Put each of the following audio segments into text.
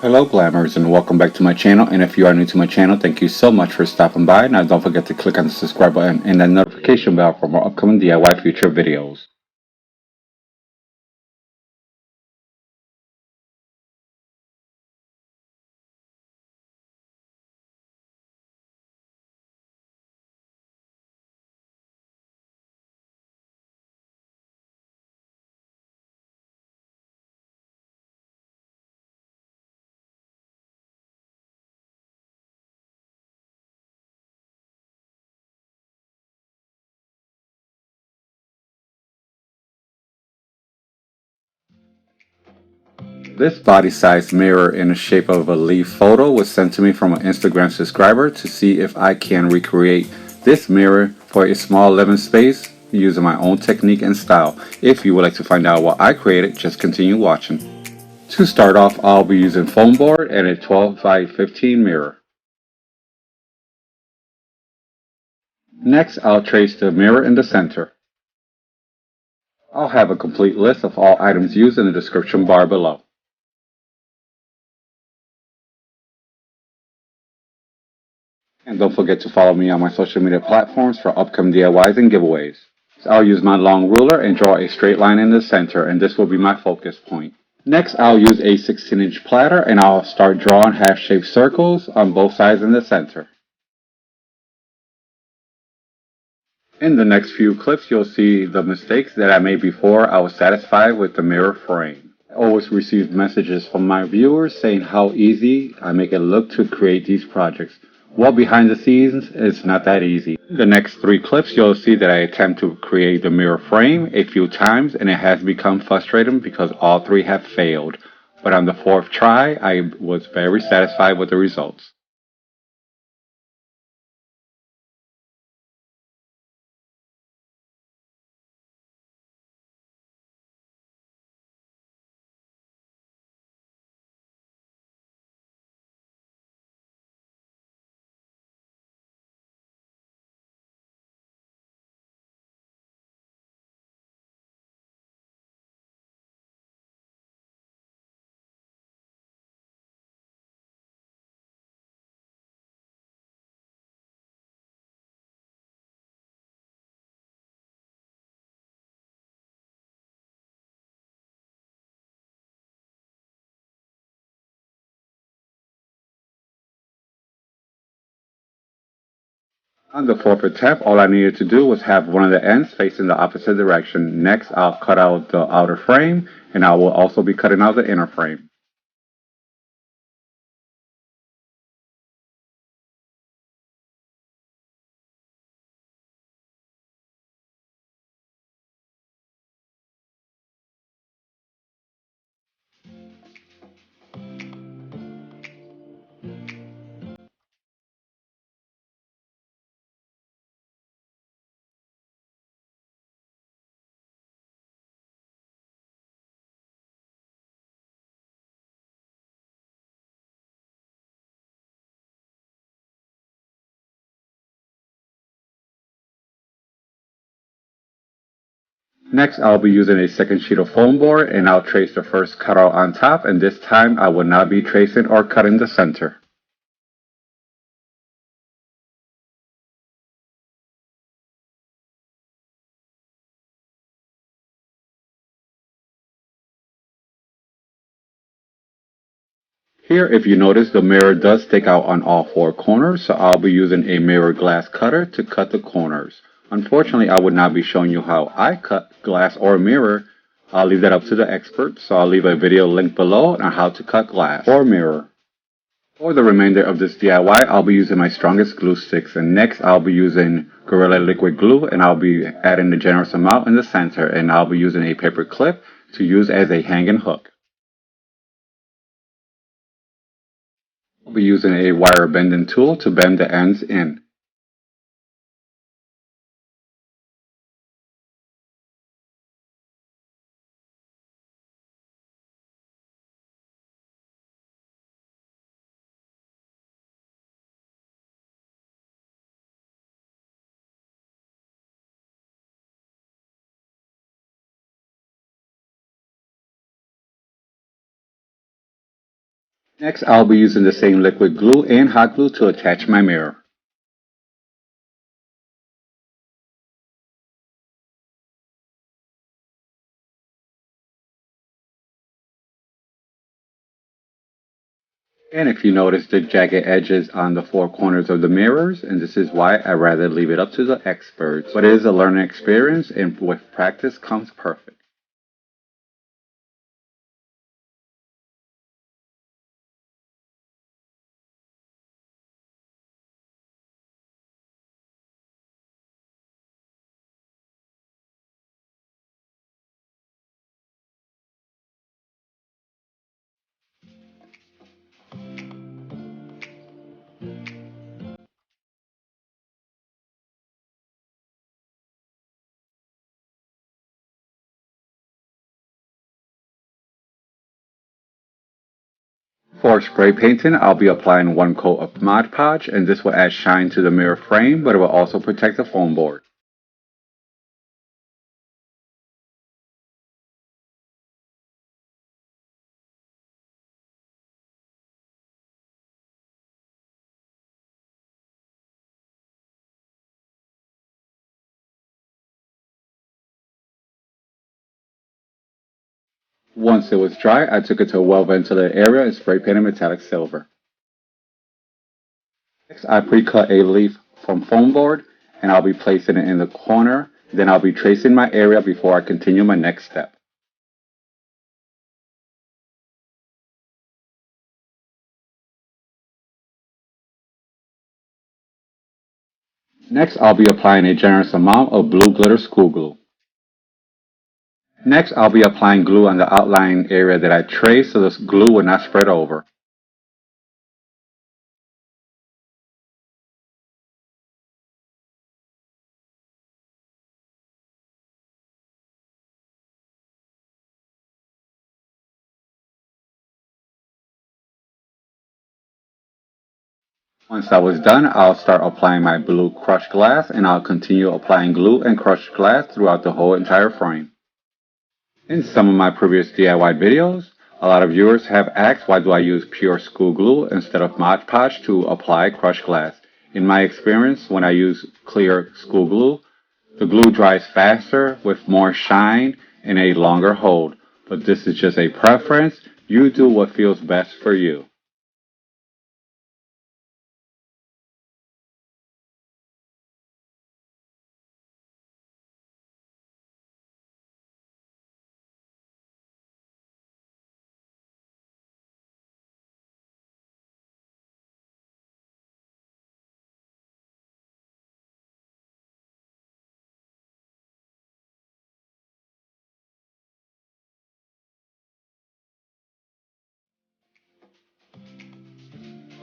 Hello Glamours and welcome back to my channel, and if you are new to my channel, thank you so much for stopping by. Now don't forget to click on the subscribe button and that notification bell for more upcoming DIY future videos. This body-sized mirror in the shape of a leaf photo was sent to me from an Instagram subscriber to see if I can recreate this mirror for a small living space using my own technique and style. If you would like to find out what I created, just continue watching. To start off, I'll be using foam board and a 12 by 15 mirror. Next, I'll trace the mirror in the center. I'll have a complete list of all items used in the description bar below. And don't forget to follow me on my social media platforms for upcoming DIYs and giveaways. So I'll use my long ruler and draw a straight line in the center, and this will be my focus point. Next, I'll use a 16-inch platter and I'll start drawing half-shaped circles on both sides in the center. In the next few clips, you'll see the mistakes that I made before I was satisfied with the mirror frame. I always receive messages from my viewers saying how easy I make it look to create these projects. Well, behind the scenes, it's not that easy. In the next three clips, you'll see that I attempt to create the mirror frame a few times, and it has become frustrating because all three have failed. But on the fourth try, I was very satisfied with the results. On the fourth attempt, all I needed to do was have one of the ends facing the opposite direction. Next, I'll cut out the outer frame, and I will also be cutting out the inner frame. Next, I'll be using a second sheet of foam board, and I'll trace the first cutout on top, and this time I will not be tracing or cutting the center. Here, if you notice, the mirror does stick out on all four corners, so I'll be using a mirror glass cutter to cut the corners. Unfortunately, I would not be showing you how I cut glass or mirror. I'll leave that up to the experts, so I'll leave a video link below on how to cut glass or mirror. For the remainder of this DIY, I'll be using my strongest glue sticks, and next I'll be using Gorilla Liquid Glue, and I'll be adding a generous amount in the center, and I'll be using a paper clip to use as a hanging hook. I'll be using a wire bending tool to bend the ends in. Next, I'll be using the same liquid glue and hot glue to attach my mirror. And if you notice the jagged edges on the four corners of the mirrors, and this is why I rather leave it up to the experts. But it is a learning experience, and with practice comes perfect. For spray painting, I'll be applying one coat of Mod Podge, and this will add shine to the mirror frame, but it will also protect the foam board. Once it was dry, I took it to a well-ventilated area and spray painted metallic silver. Next, I pre-cut a leaf from foam board, and I'll be placing it in the corner. Then I'll be tracing my area before I continue my next step. Next, I'll be applying a generous amount of blue glitter school glue. Next, I'll be applying glue on the outline area that I traced so the glue will not spread over. Once that was done, I'll start applying my blue crushed glass, and I'll continue applying glue and crushed glass throughout the whole entire frame. In some of my previous DIY videos, a lot of viewers have asked why do I use pure school glue instead of Mod Podge to apply crushed glass. In my experience, when I use clear school glue, the glue dries faster with more shine and a longer hold. But this is just a preference. You do what feels best for you.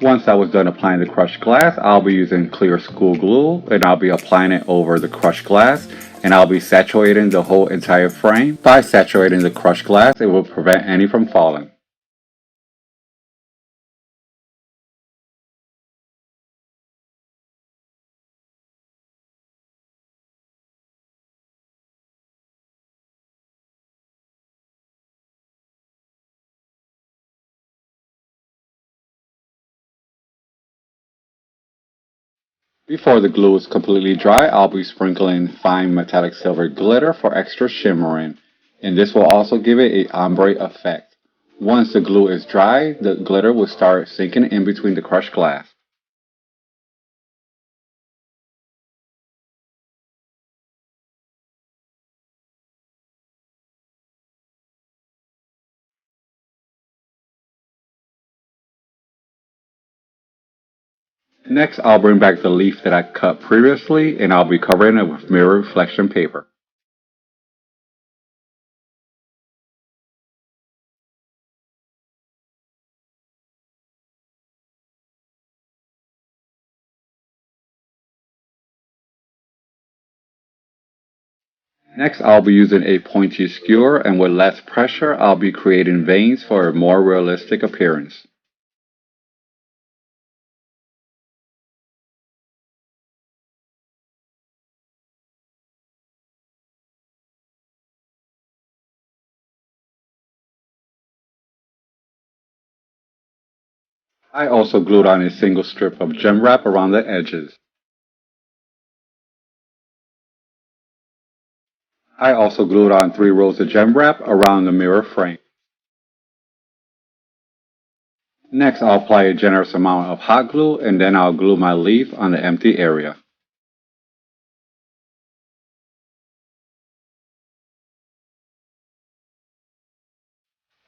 Once I was done applying the crushed glass, I'll be using clear school glue, and I'll be applying it over the crushed glass, and I'll be saturating the whole entire frame. By saturating the crushed glass, it will prevent any from falling. Before the glue is completely dry, I'll be sprinkling fine metallic silver glitter for extra shimmering, and this will also give it a ombre effect. Once the glue is dry, the glitter will start sinking in between the crushed glass. Next, I'll bring back the leaf that I cut previously, and I'll be covering it with mirror reflection paper. Next, I'll be using a pointy skewer, and with less pressure, I'll be creating veins for a more realistic appearance. I also glued on a single strip of gem wrap around the edges. I also glued on 3 rows of gem wrap around the mirror frame. Next, I'll apply a generous amount of hot glue and then I'll glue my leaf on the empty area.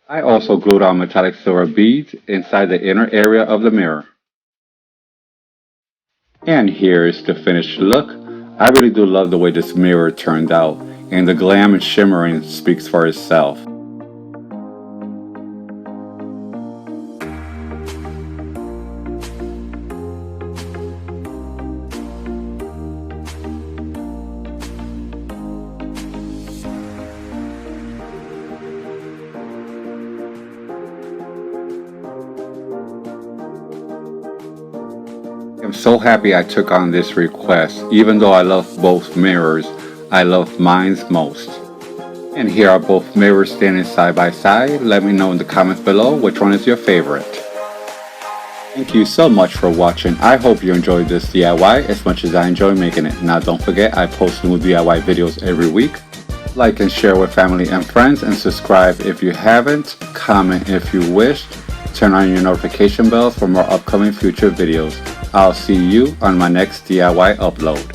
I also glued on metallic silver beads inside the inner area of the mirror. And here is the finished look. I really do love the way this mirror turned out, and the glam and shimmering speaks for itself. I'm so happy I took on this request. Even though I love both mirrors, I love mine's most. And here are both mirrors standing side by side. Let me know in the comments below which one is your favorite. Thank you so much for watching. I hope you enjoyed this DIY as much as I enjoy making it. Now don't forget, I post new DIY videos every week. Like and share with family and friends, and subscribe if you haven't. Comment if you wished. Turn on your notification bell for more upcoming future videos. I'll see you on my next DIY upload.